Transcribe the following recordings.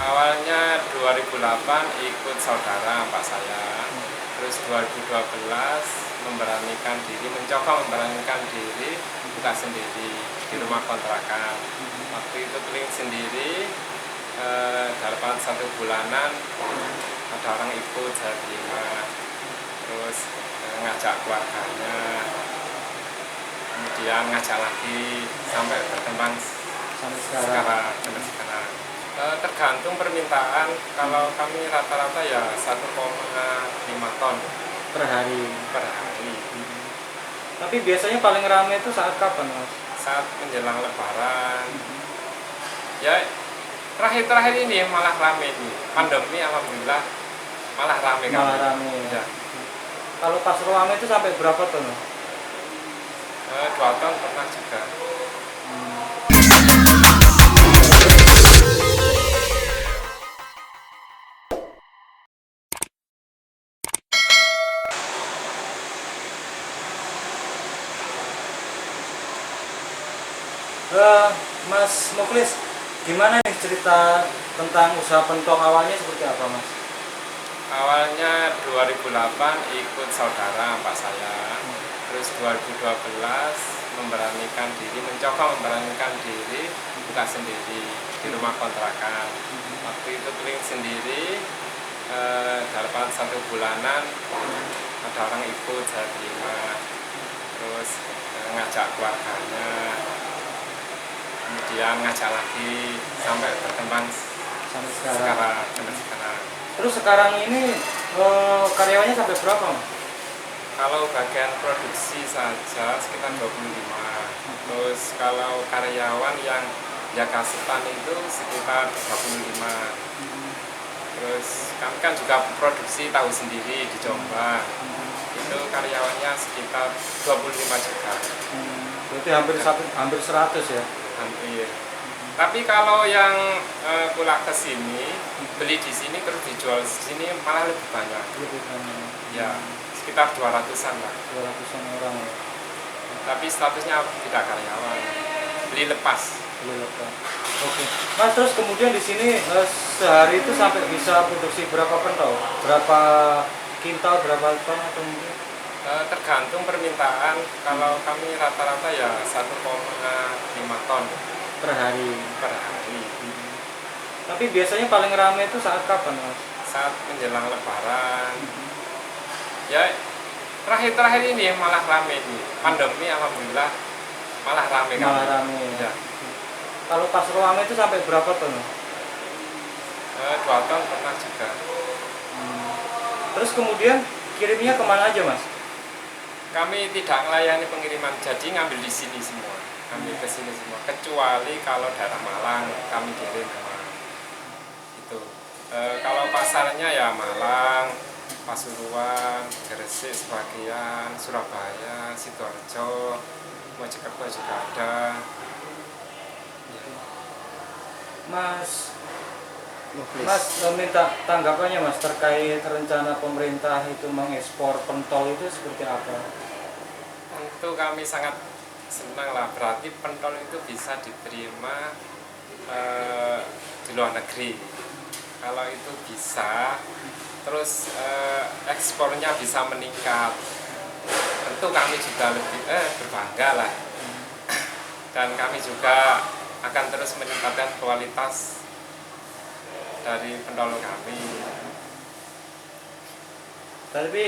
Awalnya 2008 ikut saudara Pak saya, terus 2012 memberanikan diri, mencoba memberanikan diri buka sendiri di rumah kontrakan. Waktu itu keliling sendiri, dalam 1 bulanan ada orang ikut, saya terima, terus ngajak keluarganya, kemudian ngajak lagi sampai berkembang sampai sekarang. sekarang. Tergantung permintaan. Kalau kami rata-rata ya 1,5 ton Per hari. per hari. Tapi biasanya paling ramai itu saat kapan, Mas? Saat menjelang Lebaran. Ya terakhir-terakhir ini malah rame ini. Pandemi alhamdulillah malah rame kan. Malah ramai ya. Ya. Kalau pas ramai itu sampai berapa ton, Mas? 2 ton pernah juga. Mas Muklis, gimana nih cerita tentang usaha pentol awalnya seperti apa, Mas? Awalnya 2008 ikut saudara Pak saya, terus 2012 memberanikan diri, mencoba memberanikan diri buka sendiri di rumah kontrakan. Waktu itu keliling sendiri, dalam 1 bulanan ada orang ikut, saya terima, terus ngajak keluarganya, kemudian ngajak lagi sampai berkembang Sampai sekarang. sampai sekarang. Terus sekarang ini karyawannya sampai berapa, Mas? Kalau bagian produksi saja sekitar 25. Terus kalau karyawan yang jaga stand itu sekitar 25. Terus kami kan juga produksi tahu sendiri di Jombang. Itu karyawannya sekitar 25 juga. Berarti hampir 100 ya. Hampir. Tapi kalau yang pulang ke sini, beli di sini terus dijual di sini malah lebih banyak. Lebih banyak. Ya, sekitar 200-an lah. 200-an orang ya. Tapi statusnya tidak karyawan, beli lepas. Beli lepas. Oke. Mas, terus kemudian di sini sehari itu sampai bisa produksi berapa pentol? Berapa kintal, berapa ton atau mungkin? Tergantung permintaan. Kalau kami rata-rata ya 1,5 ton Per hari. per hari. Tapi biasanya paling ramai itu saat kapan, Mas? Saat menjelang Lebaran. Ya terakhir-terakhir ini malah rame ini. Pandemi alhamdulillah malah rame kan. Malah ramai ya. Ya. Kalau pas ramai itu sampai berapa ton? 2 ton pernah juga. Terus kemudian kirimnya kemana aja, Mas? Kami tidak melayani pengiriman, jadi ngambil di sini semua, ngambil ke sini semua. Kecuali kalau daerah Malang kami kirim memang. Itu. Kalau pasarnya ya Malang, Pasuruan, Gresik sebagian, Surabaya, Sidoarjo, Mojokerto juga ada. Mas minta tanggapannya, Mas, terkait rencana pemerintah itu mengekspor pentol itu seperti apa? Tentu kami sangat senang lah, berarti pentol itu bisa diterima di luar negeri. Kalau itu bisa, terus ekspornya bisa meningkat, tentu kami juga lebih berbangga lah. Dan kami juga akan terus meningkatkan kualitas dari pentol kami. Tapi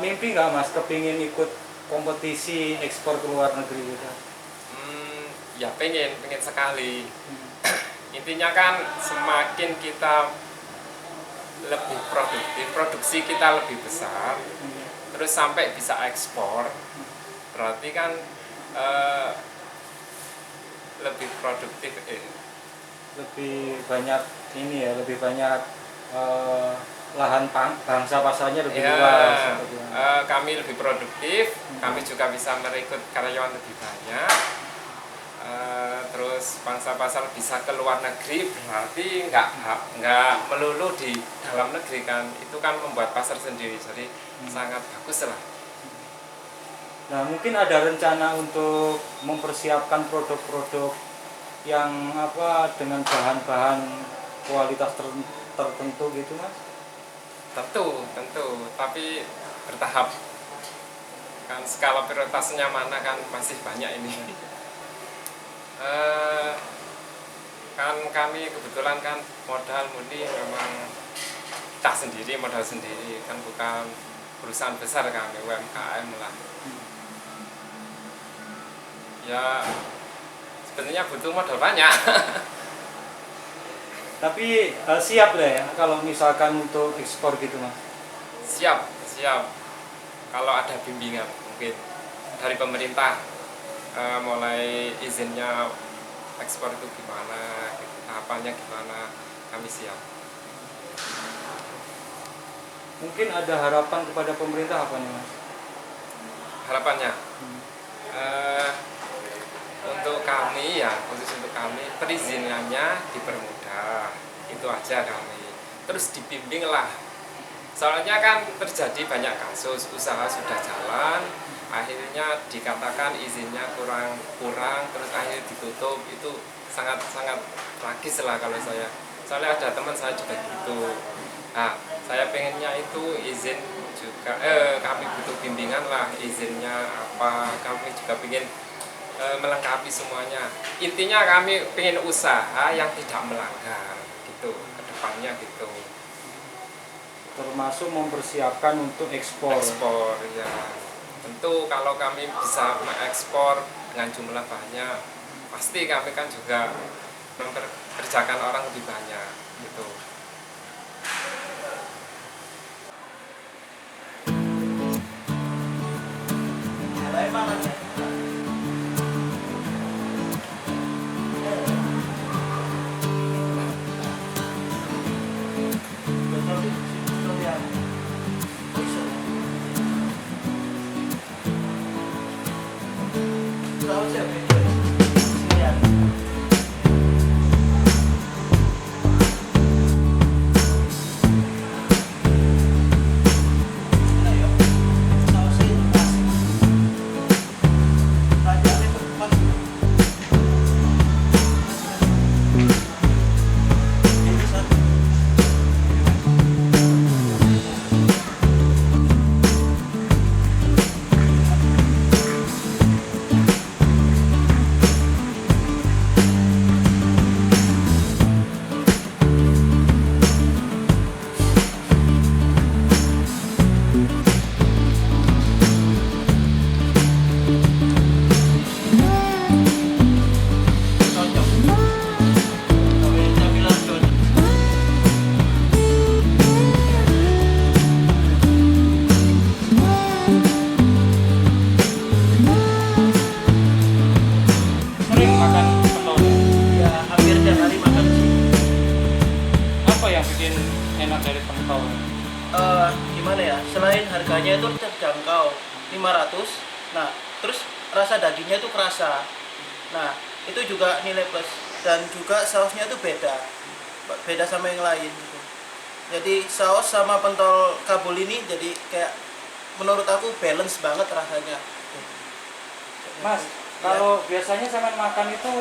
mimpi nggak, Mas, kepingin ikut kompetisi ekspor ke luar negeri gitu? Ya pengen sekali. Intinya kan semakin kita lebih produktif, produksi kita lebih besar, terus sampai bisa ekspor, berarti kan lebih produktif, lebih banyak ini ya, lebih banyak lahan bangsa pasarnya lebih luas. Kami lebih produktif, kami juga bisa merekrut karyawan lebih banyak, terus bangsa pasar bisa ke luar negeri, berarti nggak melulu di dalam negeri kan, itu kan membuat pasar sendiri, jadi sangat bagus lah. Nah, mungkin ada rencana untuk mempersiapkan produk-produk yang dengan bahan-bahan kualitas tertentu gitu Mas? Tentu, tapi bertahap. Kan skala prioritasnya mana kan masih banyak ini. Kan kami kebetulan kan modal murni memang kita sendiri, modal sendiri, kan bukan perusahaan besar, kami UMKM lah. Ya sebenarnya butuh modal banyak. Tapi siap lah ya kalau misalkan untuk ekspor gitu Mas? Siap kalau ada bimbingan mungkin dari pemerintah, mulai izinnya ekspor itu gimana, tahapannya gimana, kami siap. Mungkin ada harapan kepada pemerintah apa nih Mas? Harapannya untuk kami ya, khusus untuk kami, perizinannya dipermudah, itu aja kami. Terus dibimbing lah, soalnya kan terjadi banyak kasus usaha sudah jalan, akhirnya dikatakan izinnya kurang, terus akhirnya ditutup. Itu sangat tragis lah kalau saya. Soalnya ada teman saya juga gitu. Nah, saya pengennya itu izin juga, kami butuh bimbingan lah, izinnya apa, kami juga pengen melengkapi semuanya. Intinya kami pengen usaha yang tidak melanggar gitu, kedepannya gitu. Termasuk mempersiapkan untuk ekspor Ya. Tentu kalau kami bisa mengekspor dengan jumlah banyak, pasti kami kan juga memperkerjakan orang lebih banyak gitu. Sering makan pentol? Ya hampir tiap hari makan sih. Apa yang bikin enak dari pentol? Gimana ya, selain harganya itu terjangkau 500, nah terus rasa dagingnya itu kerasa, nah itu juga nilai plus, dan juga sausnya itu beda sama yang lain gitu. Jadi saus sama pentol Kabul ini jadi kayak menurut aku balance banget rasanya. Mas, kalau biasanya sampean makan itu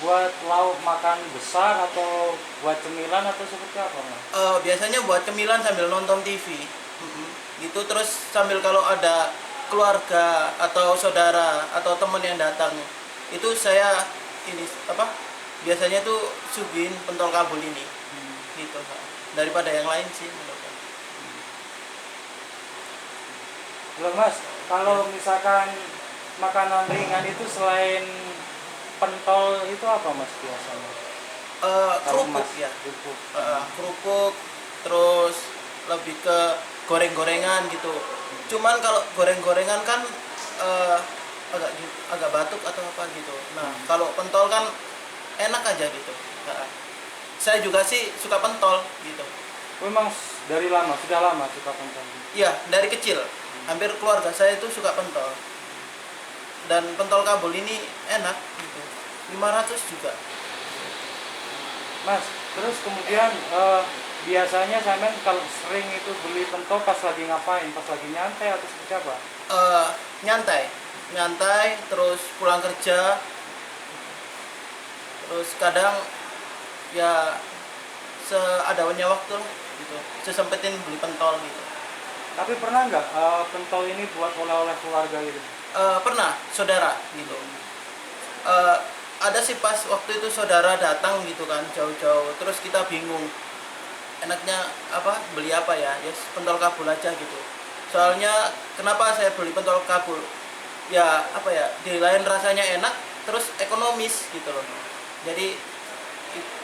buat lauk makan besar atau buat cemilan atau seperti apa Mas? Biasanya buat cemilan sambil nonton TV. Gitu, terus sambil kalau ada keluarga atau saudara atau teman yang datang, itu saya ini apa? Biasanya tuh suguhin pentol Kabul ini. Gitu, Pak. Daripada yang lain sih menurut saya. Loh Mas, kalau misalkan makanan ringan itu selain pentol itu apa Mas biasanya? Kalau Kerupuk Mas, ya. kerupuk. Kerupuk, terus lebih ke goreng-gorengan gitu. Cuman kalau goreng-gorengan kan agak batuk atau apa gitu. Nah, kalau pentol kan enak aja gitu. Saya juga sih suka pentol gitu. Memang dari lama, sudah lama suka pentol. Iya, dari kecil. Hampir keluarga saya itu suka pentol. Dan pentol Kabul ini enak gitu. 500 juga. Mas, terus kemudian biasanya sampean kalau sering itu beli pentol pas lagi ngapain? Pas lagi nyantai atau seperti apa? Nyantai, terus pulang kerja, terus kadang ya seadanya waktu lah gitu, sesempetin beli pentol gitu. Tapi pernah nggak pentol ini buat oleh-oleh keluarga gitu? Pernah saudara gitu. Eh, ada sih pas waktu itu saudara datang gitu kan jauh-jauh, terus kita bingung enaknya apa, beli apa ya, yes, pentol kabul aja gitu. Soalnya kenapa saya beli pentol kabul, ya apa ya, di lain rasanya enak terus ekonomis gitu loh, jadi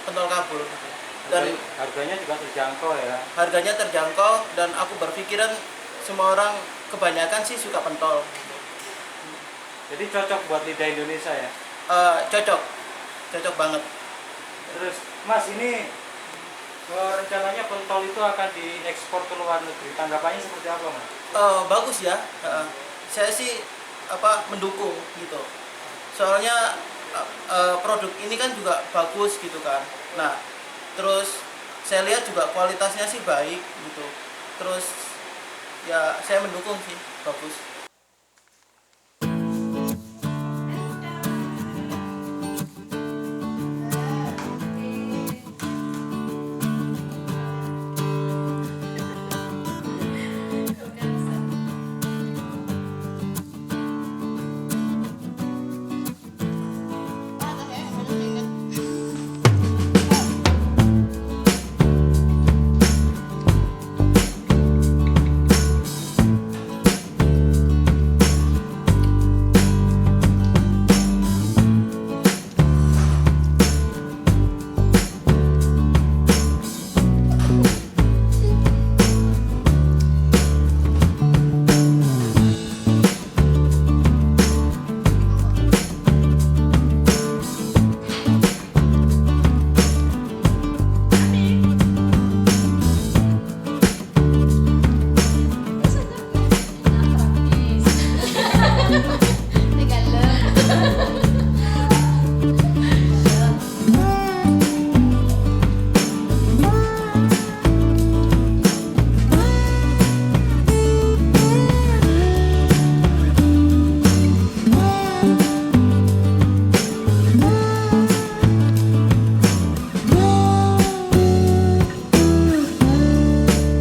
pentol kabul gitu. Dan Harganya juga terjangkau ya. harganya terjangkau, dan aku berpikiran semua orang kebanyakan sih suka pentol gitu. Jadi cocok buat lidah Indonesia ya. Cocok banget. Terus Mas, ini rencananya pentol itu akan diekspor ke luar negeri. Tanggapannya seperti apa Mas? Bagus ya. Saya sih apa, mendukung gitu. Soalnya produk ini kan juga bagus gitu kan. Nah, terus saya lihat juga kualitasnya sih baik gitu. Terus ya saya mendukung sih, bagus.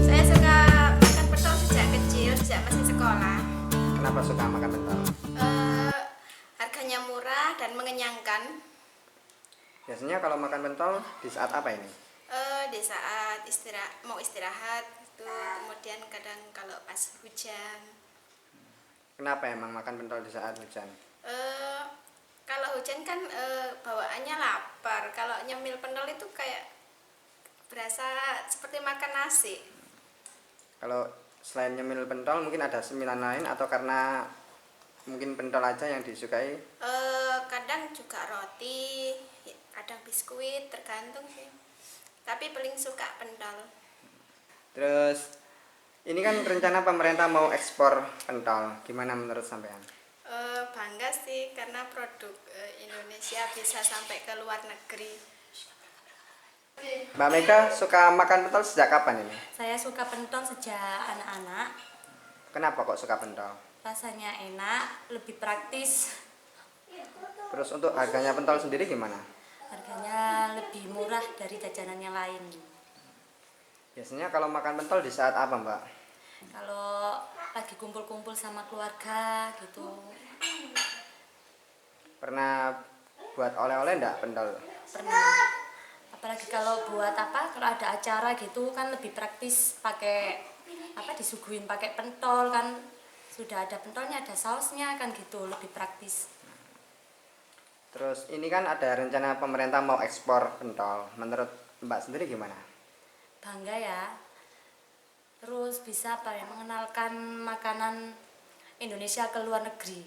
Saya suka makan pentol sejak kecil, sejak masih sekolah. Kenapa suka makan pentol? Harganya murah dan mengenyangkan. Biasanya kalau makan pentol di saat apa ini? Di saat mau istirahat itu, kemudian kadang kalau pas hujan. Kenapa emang makan pentol di saat hujan? Kalau hujan kan bawaannya lapar. Kalau nyemil pentol itu kayak berasa seperti makan nasi. Kalau selain nyemil pentol mungkin ada cemilan lain atau karena mungkin pentol aja yang disukai? Kadang juga roti, kadang biskuit, tergantung sih. Tapi paling suka pentol. Terus ini kan rencana pemerintah mau ekspor pentol, gimana menurut sampean? Bangga sih karena produk Indonesia bisa sampai ke luar negeri. Mbak Mega suka makan pentol sejak kapan ini? Saya suka pentol sejak anak-anak. Kenapa kok suka pentol? Rasanya enak, lebih praktis. Terus untuk harganya pentol sendiri gimana? Harganya lebih murah dari jajanan yang lain. Biasanya kalau makan pentol di saat apa Mbak? Kalau lagi kumpul-kumpul sama keluarga gitu. Pernah buat oleh-oleh enggak pentol? Pernah. Apalagi kalau buat apa? Kalau ada acara gitu kan lebih praktis, pakai apa, disuguhin pakai pentol kan. Sudah ada pentolnya, ada sausnya kan gitu, lebih praktis. Terus ini kan ada rencana pemerintah mau ekspor pentol. Menurut Mbak sendiri gimana? Bangga ya. Terus bisa apa ya, mengenalkan makanan Indonesia ke luar negeri.